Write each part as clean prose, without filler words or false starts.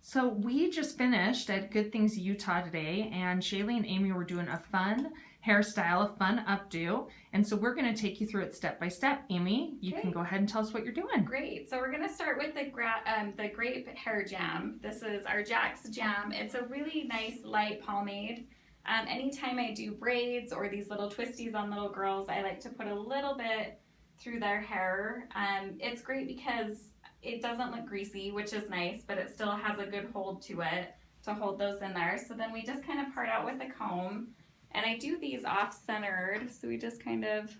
So we just finished at Good Things Utah today, and Shaylee and Amy were doing a fun hairstyle, a fun updo, and so we're going to take you through it step by step. Amy, you can go ahead and tell us what you're doing. Great. So we're going to start with the grape hair jam. This is our Jack's jam. It's a really nice light pomade. Anytime I do braids or these little twisties on little girls, I like to put a little bit through their hair. It's great because it doesn't look greasy, which is nice, but it still has a good hold to it to hold those in there. So then we just kind of part out with a comb, and I do these off-centered. So we just kind of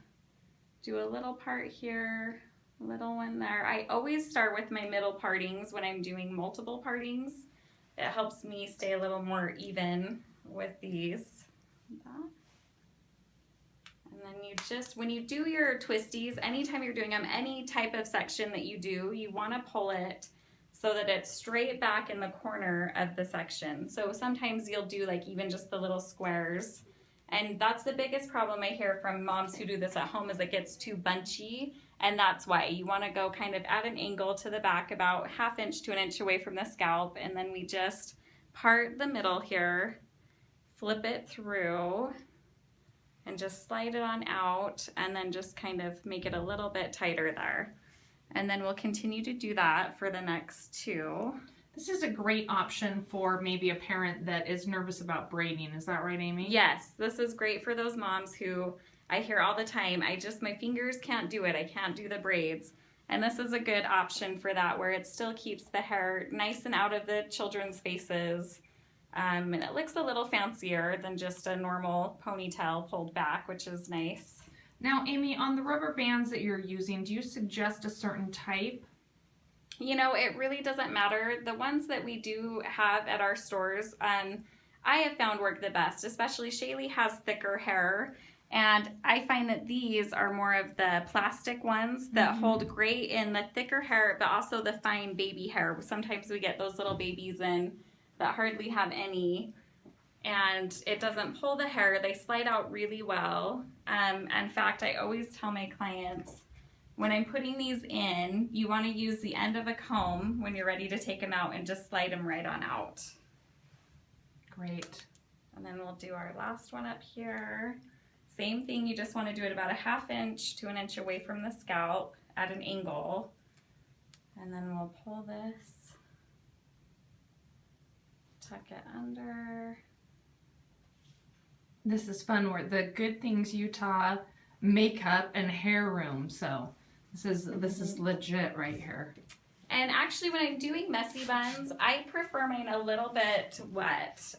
do a little part here, a little one there. I always start with my middle partings when I'm doing multiple partings. It helps me stay a little more even with these. And then you just, when you do your twisties, anytime you're doing them, any type of section that you do, you want to pull it so that it's straight back in the corner of the section. So sometimes you'll do like even just the little squares. And that's the biggest problem I hear from moms who do this at home, is it gets too bunchy. And that's why you want to go kind of at an angle to the back, about 1/2 inch to 1 inch away from the scalp. And then we just part the middle here, flip it through, and just slide it on out, and then just kind of make it a little bit tighter there. And then we'll continue to do that for the next two. This is a great option for maybe a parent that is nervous about braiding. Is that right, Amy? Yes, this is great for those moms who I hear all the time, my fingers can't do it, I can't do the braids. And this is a good option for that, where it still keeps the hair nice and out of the children's faces. And it looks a little fancier than just a normal ponytail pulled back, which is nice. Now, Amy, on the rubber bands that you're using, do you suggest a certain type? You know, it really doesn't matter. The ones that we do have at our stores, I have found work the best. Especially Shaylee has thicker hair, and I find that these are more of the plastic ones that hold great in the thicker hair, but also the fine baby hair. Sometimes we get those little babies in that hardly have any, and it doesn't pull the hair. They slide out really well. In fact, I always tell my clients, when I'm putting these in, you want to use the end of a comb when you're ready to take them out and just slide them right on out. Great. And then we'll do our last one up here. Same thing, you just want to do it about 1/2 inch to 1 inch away from the scalp at an angle. And then we'll pull this, tuck it under. This is fun. We're the Good Things Utah makeup and hair room. So this is legit right here. And actually, when I'm doing messy buns, I prefer mine a little bit wet.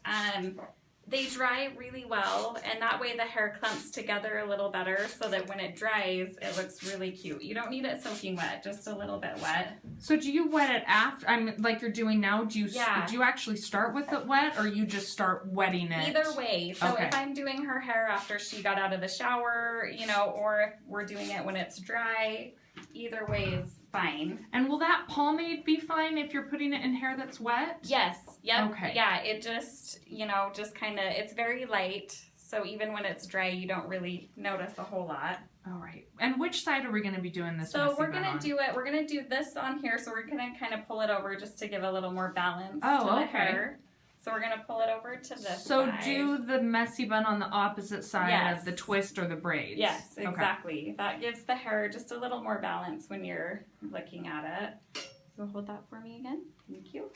They dry really well, and that way the hair clumps together a little better, so that when it dries, it looks really cute. You don't need it soaking wet, just a little bit wet. So do you wet it after, like you're doing now? Do you actually start with it wet, or you just start wetting it? Either way. So if I'm doing her hair after she got out of the shower, you know, or if we're doing it when it's dry, either way is fine. And will that pomade be fine if you're putting it in hair that's wet? Yes. Yep. Okay. Yeah, it just, you know, just kind of, it's very light. So even when it's dry, you don't really notice a whole lot. All right. And which side are we going to be doing this? So we're going to do this on here. So we're going to kind of pull it over just to give a little more balance to the hair. So we're going to pull it over to this side. Do the messy bun on the opposite side of the twist or the braids. Yes, exactly. Okay. That gives the hair just a little more balance when you're looking at it. So hold that for me again. Thank you.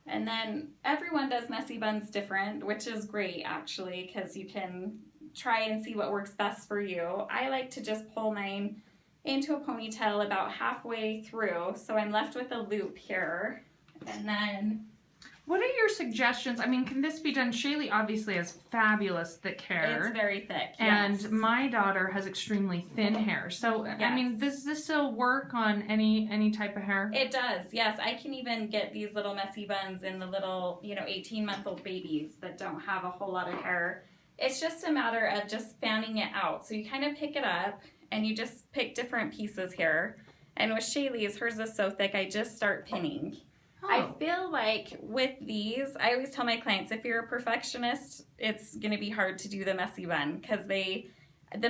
And then everyone does messy buns different, which is great actually, because you can try and see what works best for you. I like to just pull mine into a ponytail about halfway through, so I'm left with a loop here. And then, what are your suggestions? I mean, can this be done? Shaylee obviously has fabulous thick hair. It's very thick, and my daughter has extremely thin hair. So, I mean, does this still work on any type of hair? It does, yes. I can even get these little messy buns in the little, 18-month-old babies that don't have a whole lot of hair. It's just a matter of just fanning it out. So you kind of pick it up, and you just pick different pieces here. And with Shaylee's, hers is so thick, I just start pinning. I feel like with these, I always tell my clients, if you're a perfectionist, it's going to be hard to do the messy bun, because the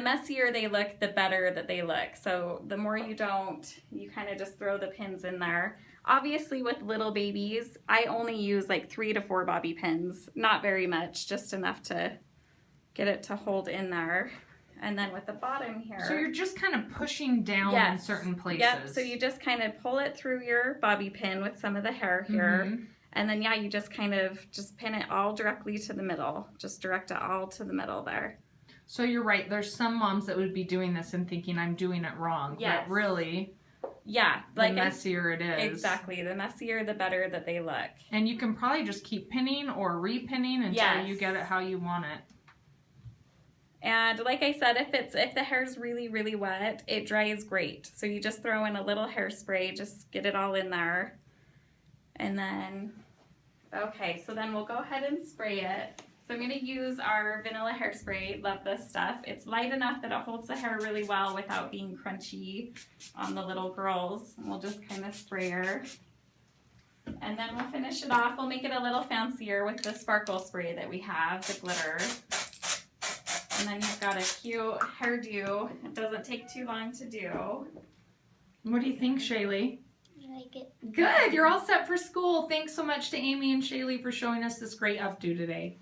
messier they look, the better that they look. So the more you don't, you kind of just throw the pins in there. Obviously with little babies, I only use like 3 to 4 bobby pins. Not very much, just enough to get it to hold in there. And then with the bottom here. So you're just kind of pushing down in certain places. Yep, so you just kind of pull it through your bobby pin with some of the hair here. And then, yeah, you just kind of just pin it all directly to the middle. Just direct it all to the middle there. So you're right. There's some moms that would be doing this and thinking I'm doing it wrong. Yes. But really, yeah, the messier it is. Exactly. The messier, the better that they look. And you can probably just keep pinning or repinning until you get it how you want it. And like I said, if the hair's really, really wet, it dries great. So you just throw in a little hairspray, just get it all in there. And then, okay, so then we'll go ahead and spray it. So I'm going to use our vanilla hairspray. Love this stuff. It's light enough that it holds the hair really well without being crunchy on the little girls. And we'll just kind of spray her. And then we'll finish it off. We'll make it a little fancier with the sparkle spray that we have, the glitter. And then you've got a cute hairdo. It doesn't take too long to do. What do you think, Shaylee? I like it. Good. You're all set for school. Thanks so much to Amy and Shaylee for showing us this great updo today.